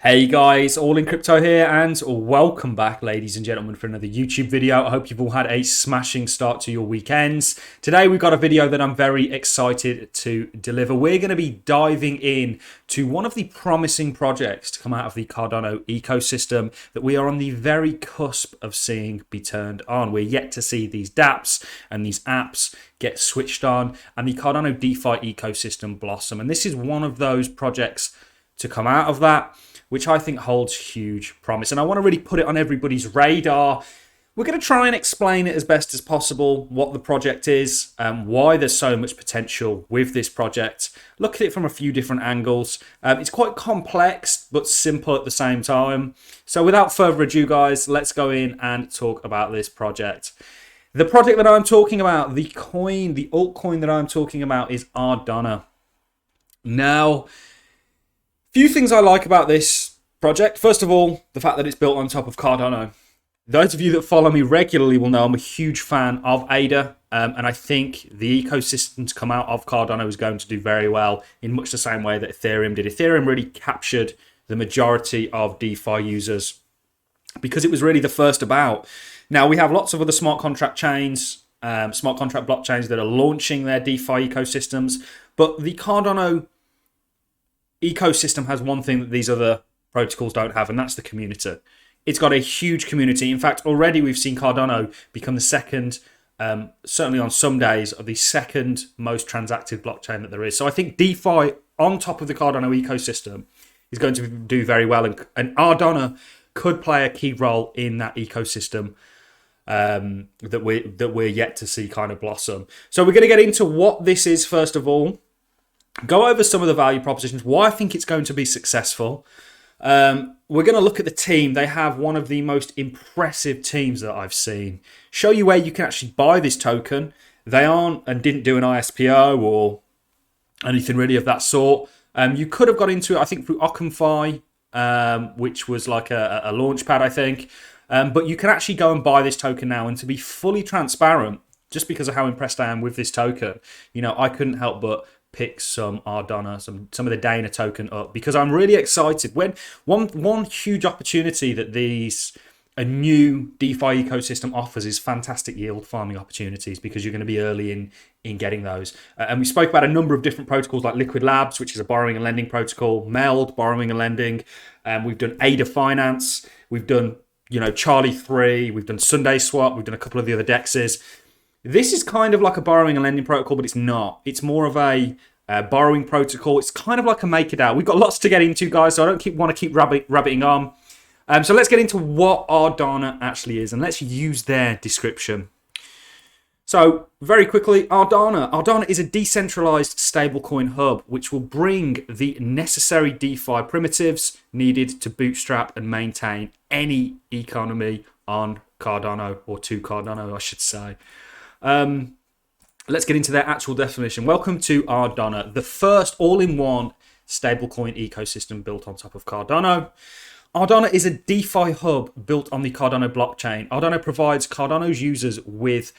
Hey guys, All in Crypto here, and welcome back, ladies and gentlemen, for another YouTube video. I hope you've all had a smashing start to your weekends. Today we've got a video that I'm very excited to deliver. We're going to be diving in to one of the promising projects to come out of the Cardano ecosystem that we are on the very cusp of seeing be turned on. We're yet to see these dApps and these apps get switched on and the Cardano DeFi ecosystem blossom. And this is one of those projects to come out of that, which I think holds huge promise. And I want to really put it on everybody's radar. We're going to try and explain it as best as possible, what the project is, why there's so much potential with this project. Look at it from a few different angles. It's quite complex, but simple at the same time. So without further ado, guys, let's go in and talk about this project. The project that I'm talking about, the altcoin that I'm talking about is Ardana. Now, few things I like about this project. First of all, the fact that it's built on top of Cardano. Those of you that follow me regularly will know I'm a huge fan of ADA, and I think the ecosystem to come out of Cardano is going to do very well in much the same way that Ethereum did. Ethereum really captured the majority of DeFi users because it was really the first about. Now, we have lots of other smart contract chains, smart contract blockchains that are launching their DeFi ecosystems, but the Cardano ecosystem has one thing that these other protocols don't have, and that's the community. It's got a huge community. In fact, already we've seen Cardano become the second, certainly on some days, of the second most transacted blockchain that there is. So I think DeFi on top of the Cardano ecosystem is going to do very well, and Ardana could play a key role in that ecosystem that we're yet to see kind of blossom. So we're going to get into what this is first of all. Go over some of the value propositions, why I think it's going to be successful. We're going to look at the team. They have one of the most impressive teams that I've seen. Show you where you can actually buy this token. They aren't and didn't do an ISPO or anything really of that sort. You could have got into it, I think, through OckenFi, which was like a launch pad, I think. But you can actually go and buy this token now. And to be fully transparent, just because of how impressed I am with this token, I couldn't help but pick some Ardana, some of the Dana token up, because I'm really excited. When one huge opportunity that a new DeFi ecosystem offers is fantastic yield farming opportunities, because you're going to be early in getting those. And we spoke about a number of different protocols like Liquid Labs, which is a borrowing and lending protocol, Meld, borrowing and lending. We've done ADA Finance. We've done Charlie 3. We've done Sunday Swap. We've done a couple of the other DEXs. This is kind of like a borrowing and lending protocol, but it's not. It's more of a borrowing protocol. It's kind of like a MakerDAO. We've got lots to get into, guys, so I don't want to keep rabbiting on. So let's get into what Ardana actually is, and let's use their description. So very quickly, Ardana is a decentralized stablecoin hub which will bring the necessary DeFi primitives needed to bootstrap and maintain any economy on Cardano, or to Cardano, I should say. Let's get into their actual definition. Welcome to Ardana, the first all-in-one stablecoin ecosystem built on top of Cardano. Ardana is a DeFi hub built on the Cardano blockchain. Ardana provides Cardano's users with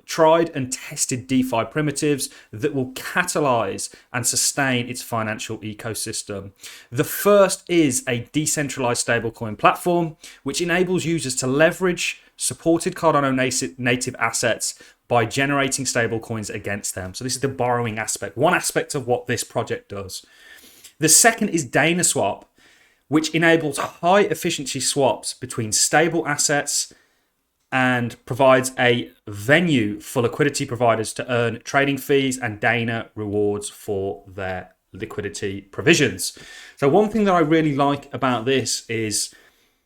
tried and tested DeFi primitives that will catalyze and sustain its financial ecosystem. The first is a decentralized stablecoin platform, which enables users to leverage supported Cardano native assets by generating stablecoins against them. So this is the borrowing aspect, one aspect of what this project does. The second is Dana Swap, which enables high efficiency swaps between stable assets and provides a venue for liquidity providers to earn trading fees and Dana rewards for their liquidity provisions. So one thing that I really like about this is,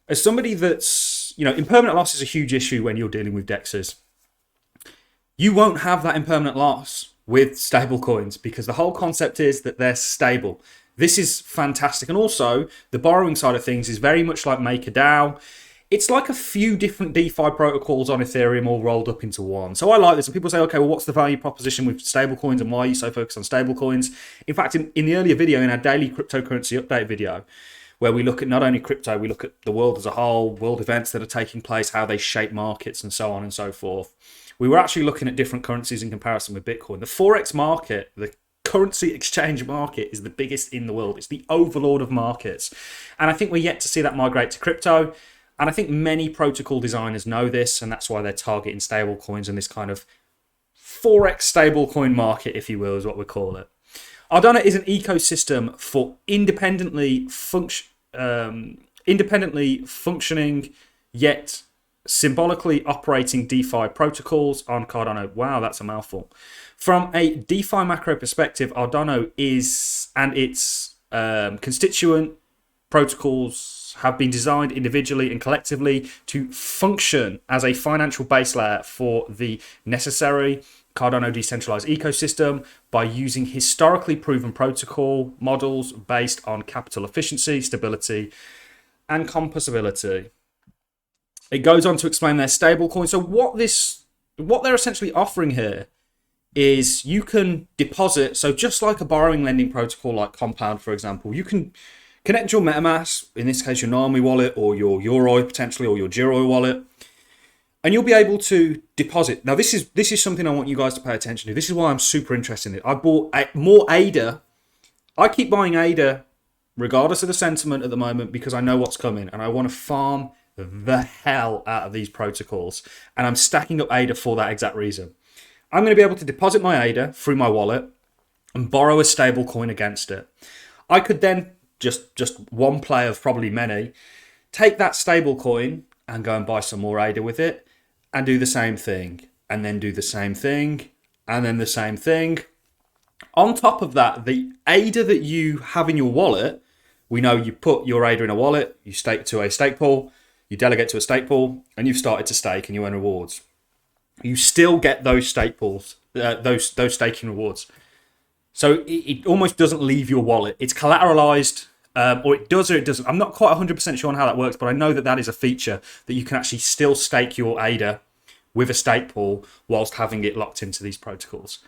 as somebody that's, impermanent loss is a huge issue when you're dealing with DEXs. You won't have that impermanent loss with stablecoins, because the whole concept is that they're stable. This is fantastic. And also, the borrowing side of things is very much like MakerDAO. It's like a few different DeFi protocols on Ethereum all rolled up into one. So I like this. And people say, okay, well, what's the value proposition with stablecoins, and why are you so focused on stablecoins? In fact, in the earlier video, in our daily cryptocurrency update video, where we look at not only crypto, we look at the world as a whole, world events that are taking place, how they shape markets, and so on and so forth. We were actually looking at different currencies in comparison with Bitcoin. The Forex market, the currency exchange market is the biggest in the world. It's the overlord of markets. And I think we're yet to see that migrate to crypto. And I think many protocol designers know this, and that's why they're targeting stablecoins and this kind of Forex stablecoin market, if you will, is what we call it. Ardana is an ecosystem for independently functioning yet symbolically operating DeFi protocols on Cardano. Wow, that's a mouthful. From a DeFi macro perspective, Ardana is and its constituent protocols have been designed individually and collectively to function as a financial base layer for the necessary Cardano decentralized ecosystem by using historically proven protocol models based on capital efficiency, stability, and composability. It goes on to explain their stablecoin. So what they're essentially offering here is you can deposit. So just like a borrowing lending protocol like Compound, for example, you can connect your MetaMask, in this case your Nami wallet or your Yoroi potentially, or your Jiroi wallet, and you'll be able to deposit. Now this is something I want you guys to pay attention to. This is why I'm super interested in it. I bought more ADA. I keep buying ADA regardless of the sentiment at the moment because I know what's coming and I want to farm the hell out of these protocols, and I'm stacking up ADA for that exact reason. I'm going to be able to deposit my ADA through my wallet and borrow a stable coin against it. I could then just one play of probably many, take that stable coin and go and buy some more ADA with it and do the same thing, and then do the same thing, and then the same thing. On top of that, the ADA that you have in your wallet, we know you put your ADA in a wallet, you stake to a stake pool, you delegate to a stake pool, and you've started to stake and you earn rewards. You still get those stake pools, those staking rewards. So it almost doesn't leave your wallet. It's collateralized, or it does or it doesn't. I'm not quite 100% sure on how that works, but I know that is a feature that you can actually still stake your ADA with a stake pool whilst having it locked into these protocols.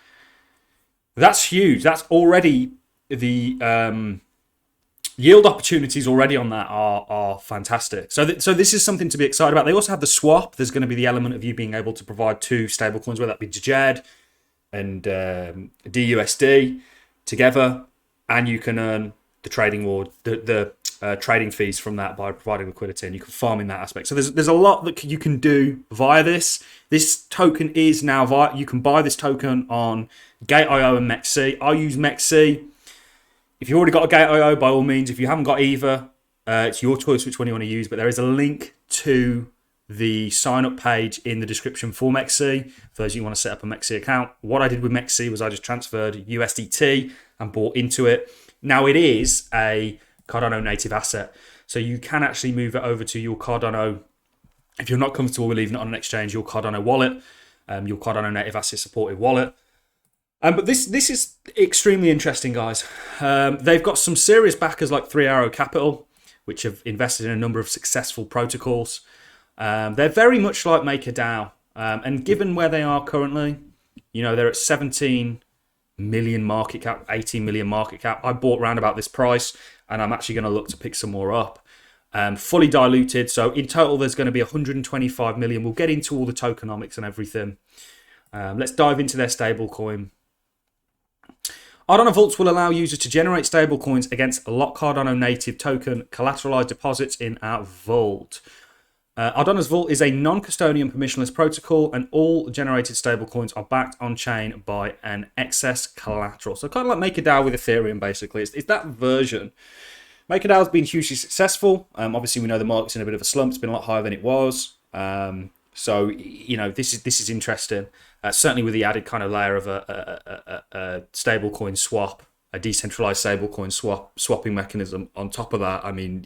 That's huge. That's already the yield opportunities already on that are fantastic. So this is something to be excited about. They also have the swap. There's going to be the element of you being able to provide two stablecoins, whether that be JED and DUSD together, and you can earn the trading reward, the trading fees from that by providing liquidity, and you can farm in that aspect. So there's a lot that you can do via this. This token is now you can buy this token on Gate.io and MEXC. I use MEXC. If you've already got a Gate.io, by all means. If you haven't got either, it's your choice which one you want to use. But there is a link to the sign-up page in the description for MEXC, for those of you who want to set up a MEXC account. What I did with MEXC was I just transferred USDT and bought into it. Now it is a Cardano native asset, so you can actually move it over to your Cardano. If you're not comfortable with leaving it on an exchange, your Cardano wallet, your Cardano native asset supported wallet. But this is extremely interesting, guys. They've got some serious backers like 3 Arrow Capital, which have invested in a number of successful protocols. They're very much like MakerDAO. And given where they are currently, they're at 17 million market cap, 18 million market cap. I bought around about this price, and I'm actually going to look to pick some more up. Fully diluted. So in total, there's going to be 125 million. We'll get into all the tokenomics and everything. Let's dive into their stablecoin. Ardana Vaults will allow users to generate stablecoins against locked Cardano native token collateralized deposits in our vault. Ardana's Vault is a non-custodian permissionless protocol, and all generated stablecoins are backed on-chain by an excess collateral. So kind of like MakerDAO with Ethereum, basically. It's that version. MakerDAO has been hugely successful. Obviously, we know the market's in a bit of a slump. It's been a lot higher than it was. So, this is interesting. Certainly with the added kind of layer of a stablecoin swap, a decentralized stablecoin swapping mechanism on top of that. I mean,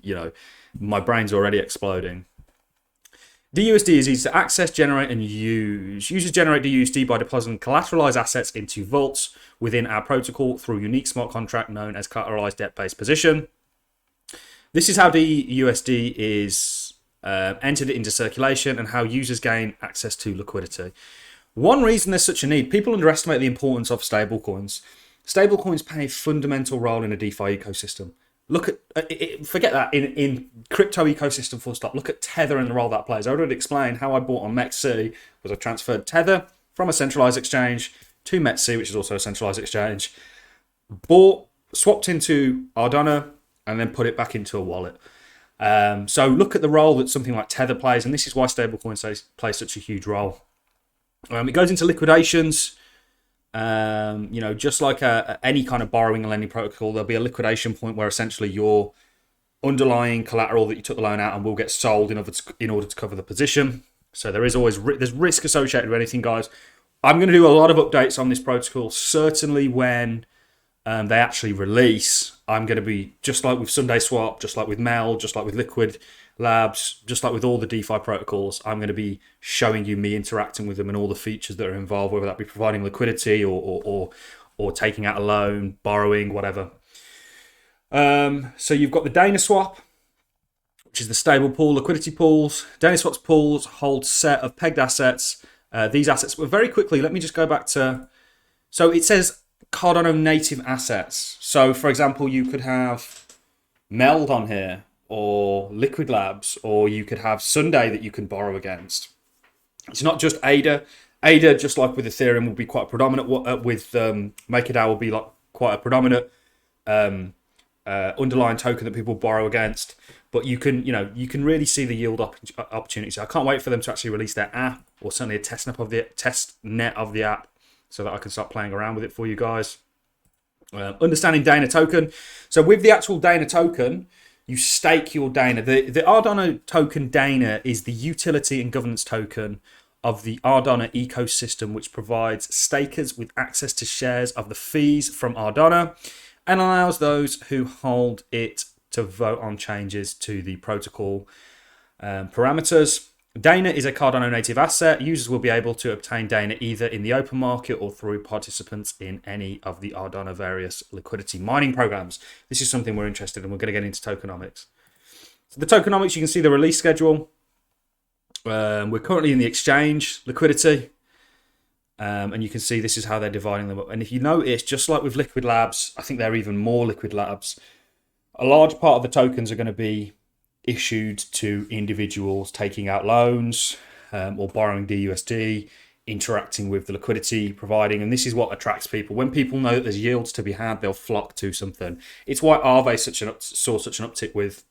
my brain's already exploding. DUSD is easy to access, generate, and use. Users generate DUSD by depositing collateralized assets into vaults within our protocol through a unique smart contract known as collateralized debt-based position. This is how DUSD is entered into circulation and how users gain access to liquidity. One reason there's such a need, people underestimate the importance of stablecoins. Stablecoins play a fundamental role in a DeFi ecosystem. Look at, forget that, in crypto ecosystem full stop. Look at Tether and the role that plays. I already explained how I bought on MEXC was I transferred Tether from a centralized exchange to MEXC, which is also a centralized exchange. swapped into Ardana, and then put it back into a wallet. So look at the role that something like Tether plays, and this is why stablecoins play such a huge role. It goes into liquidations. Just like any kind of borrowing and lending protocol, there'll be a liquidation point where essentially your underlying collateral that you took the loan out and will get sold in order to cover the position. So there is always there's risk associated with anything, guys. I'm going to do a lot of updates on this protocol, certainly when they actually release. I'm going to be, just like with Sunday Swap, just like with Mel, just like with Liquid Labs, just like with all the DeFi protocols, I'm going to be showing you me interacting with them and all the features that are involved, whether that be providing liquidity or taking out a loan, borrowing, whatever. So you've got the Dana Swap, which is the stable pool, liquidity pools. Dana Swap's pools hold set of pegged assets. These assets, well, very quickly, let me just go back to, so it says Cardano native assets. So for example, you could have Meld on here, or Liquid Labs, or you could have Sunday that you can borrow against. It's not just ADA. ADA, just like with Ethereum, will be quite predominant. With MakerDAO will be like quite a predominant underlying token that people borrow against. But you can really see the yield opportunities. I can't wait for them to actually release their app, or certainly a test net of the app, so that I can start playing around with it for you guys. Understanding Dana token. So with the actual Dana token, you stake your Dana. The Ardana token Dana is the utility and governance token of the Ardana ecosystem, which provides stakers with access to shares of the fees from Ardana and allows those who hold it to vote on changes to the protocol parameters. Dana is a Cardano native asset. Users will be able to obtain Dana either in the open market or through participants in any of the Ardana various liquidity mining programs. This is something we're interested in. We're going to get into tokenomics. So the tokenomics, you can see the release schedule. We're currently in the exchange liquidity. And you can see this is how they're dividing them up. And if you notice, just like with Liquid Labs, I think they're even more Liquid Labs. A large part of the tokens are going to be issued to individuals taking out loans or borrowing DUSD, interacting with the liquidity providing, and this is what attracts people. When people know that there's yields to be had, they'll flock to something. It's why Aave saw such an uptick with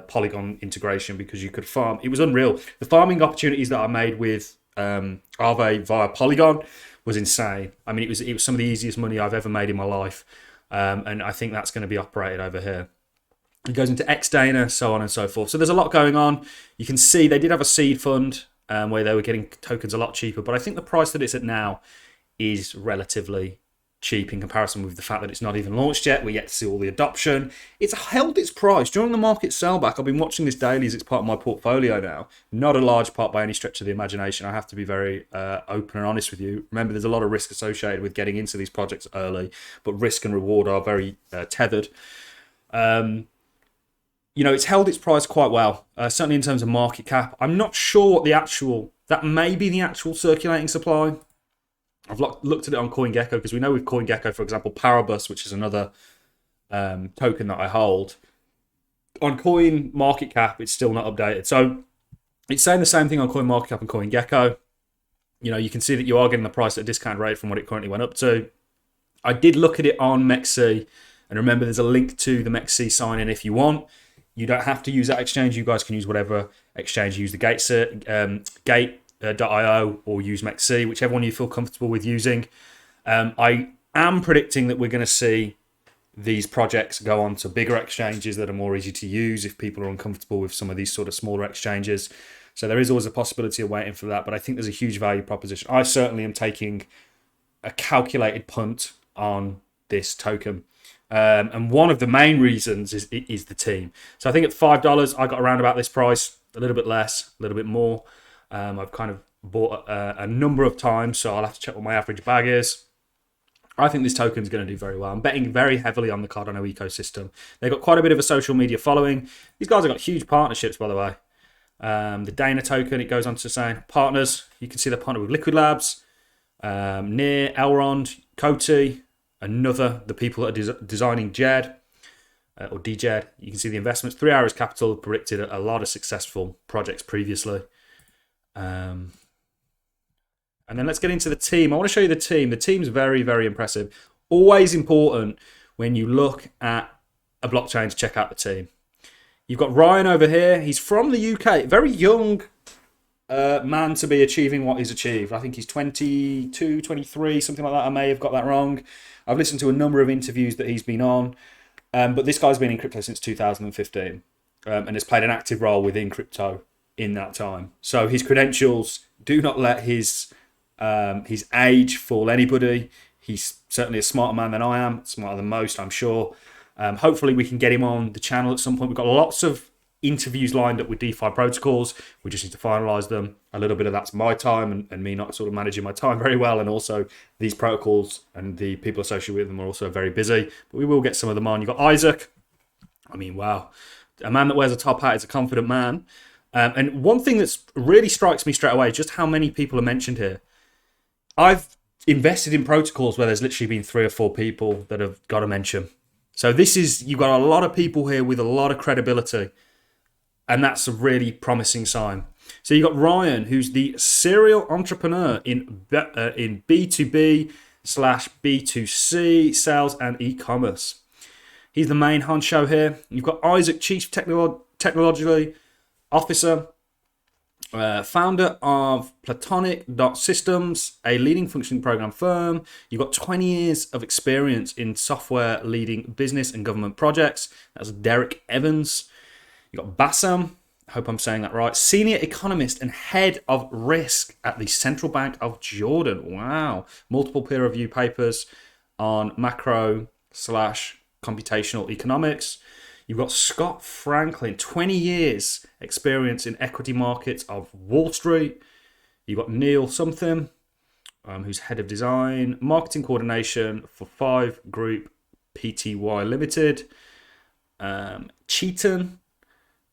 Polygon integration, because you could farm. It was unreal. The farming opportunities that I made with Aave via Polygon was insane. I mean, it was some of the easiest money I've ever made in my life, and I think that's going to be operated over here. It goes into XDana, so on and so forth. So there's a lot going on. You can see they did have a seed fund where they were getting tokens a lot cheaper, but I think the price that it's at now is relatively cheap in comparison with the fact that it's not even launched yet. We're yet to see all the adoption. It's held its price during the market sellback. I've been watching this daily as it's part of my portfolio now. Not a large part by any stretch of the imagination. I have to be very open and honest with you. Remember, there's a lot of risk associated with getting into these projects early, but risk and reward are very tethered. It's held its price quite well, certainly in terms of market cap. I'm not sure what that may be the actual circulating supply. I've looked at it on CoinGecko, because we know with CoinGecko, for example, Parabus, which is another token that I hold, on Coin Market Cap, it's still not updated. So it's saying the same thing on Coin Market Cap and CoinGecko. You can see that you are getting the price at a discount rate from what it currently went up to. I did look at it on MEXC, and remember, there's a link to the MEXC sign-in if you want. You don't have to use that exchange. You guys can use whatever exchange you use, the Gate.io or use MEXC, whichever one you feel comfortable with using. I am predicting that we're going to see these projects go on to bigger exchanges that are more easy to use if people are uncomfortable with some of these sort of smaller exchanges. So there is always a possibility of waiting for that, but I think there's a huge value proposition. I certainly am taking a calculated punt on this token. And one of the main reasons is the team. So I think at $5, I got around about this price, a little bit less, a little bit more. I've kind of bought a number of times, so I'll have to check what my average bag is. I think this token is going to do very well. I'm betting very heavily on the Cardano ecosystem. They've got quite a bit of a social media following. These guys have got huge partnerships, by the way. The Dana token, it goes on to say partners. You can see they're partnered with Liquid Labs, Near, Elrond, Coty, the people that are designing JED or DJED. You can see the investments. 3 Hours Capital predicted a lot of successful projects previously. And then let's get into the team. I want to show you the team. The team's very, very impressive. Always important when you look at a blockchain to check out the team. You've got Ryan over here. He's from the UK. Very young man to be achieving what he's achieved. I think he's 22, 23, something like that. I may have got that wrong. I've listened to a number of interviews that he's been on. But this guy's been in crypto since 2015 and has played an active role within crypto in that time. So his credentials do not let his age fool anybody. He's certainly a smarter man than I am, smarter than most, I'm sure. Hopefully we can get him on the channel at some point. We've got lots of interviews lined up with DeFi protocols. We just need to finalize them. A little bit of that's my time and me not sort of managing my time very well. And also these protocols and the people associated with them are also very busy. But we will get some of them on. You've got Isaac. I mean, wow. A man that wears a top hat is a confident man. And one thing that really strikes me straight away is just how many people are mentioned here. I've invested in protocols where there's literally been 3 or 4 people that have got a mention. So you've got a lot of people here with a lot of credibility. And that's a really promising sign. So you've got Ryan, who's the serial entrepreneur in B2B/B2C sales and e-commerce. He's the main honcho here. You've got Isaac, Chief Technology Officer, founder of Platonic.Systems, a leading functioning program firm. You've got 20 years of experience in software leading business and government projects. That's Derek Evans. You've got Bassam, I hope I'm saying that right, senior economist and head of risk at the Central Bank of Jordan. Wow. Multiple peer review papers on macro/computational economics. You've got Scott Franklin, 20 years experience in equity markets of Wall Street. You've got Neil something, who's head of design, marketing coordination for 5 Group Pty Limited. Cheaton,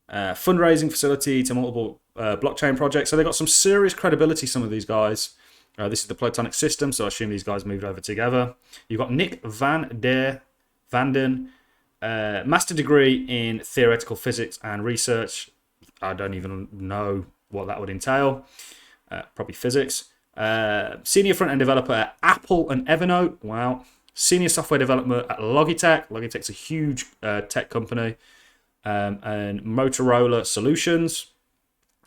fundraising facility to multiple blockchain projects. So they've got some serious credibility, some of these guys. This is the Platonic system, so I assume these guys moved over together. You've got Nick Vanden, master degree in theoretical physics and research. I don't even know what that would entail. Probably physics. Senior front-end developer at Apple and Evernote. Wow. Senior software developer at Logitech. Logitech's a huge tech company. And Motorola Solutions.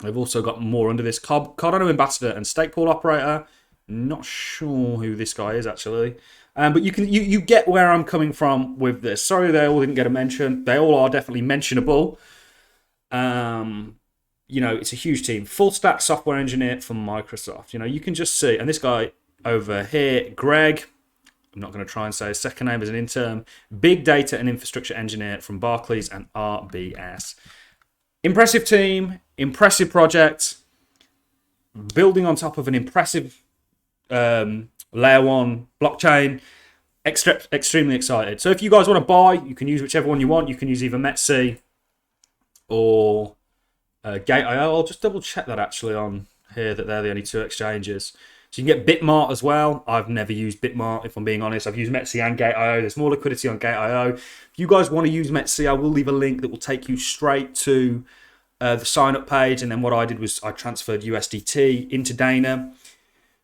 They've also got more under this. Cardano ambassador and stake pool operator. Not sure who this guy is actually. But you get where I'm coming from with this. Sorry they all didn't get a mention. They all are definitely mentionable. It's a huge team. Full stack software engineer from Microsoft. You can just see. And this guy over here, Greg, I'm not going to try and say his second name as an intern. Big data and infrastructure engineer from Barclays and RBS. Impressive team, impressive project, building on top of an impressive layer 1 blockchain. Extremely excited. So if you guys want to buy, you can use whichever one you want. You can use either Metsi or Gate.io. I'll just double check that actually on here that they're the only 2 exchanges. So you can get Bitmart as well. I've never used Bitmart, if I'm being honest. I've used Metsi and Gate.io. There's more liquidity on Gate.io. If you guys want to use Metsi, I will leave a link that will take you straight to the sign-up page. And then what I did was I transferred USDT into Dana.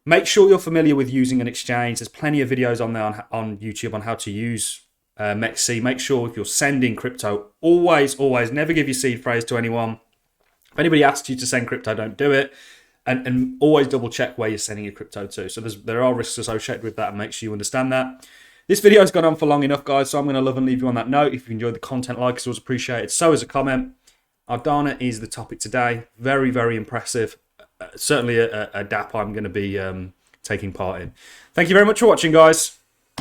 Make sure you're familiar with using an exchange. There's plenty of videos on there on YouTube on how to use Metsi. Make sure if you're sending crypto, always, never give your seed phrase to anyone. If anybody asks you to send crypto, don't do it. And always double check where you're sending your crypto to. So there are risks associated with that, and make sure you understand that. This video has gone on for long enough, guys, so I'm going to love and leave you on that note. If you enjoyed the content, like is always appreciated. So is a comment. Ardana is the topic today. Very, very impressive. Certainly a DApp I'm going to be taking part in. Thank you very much for watching, guys.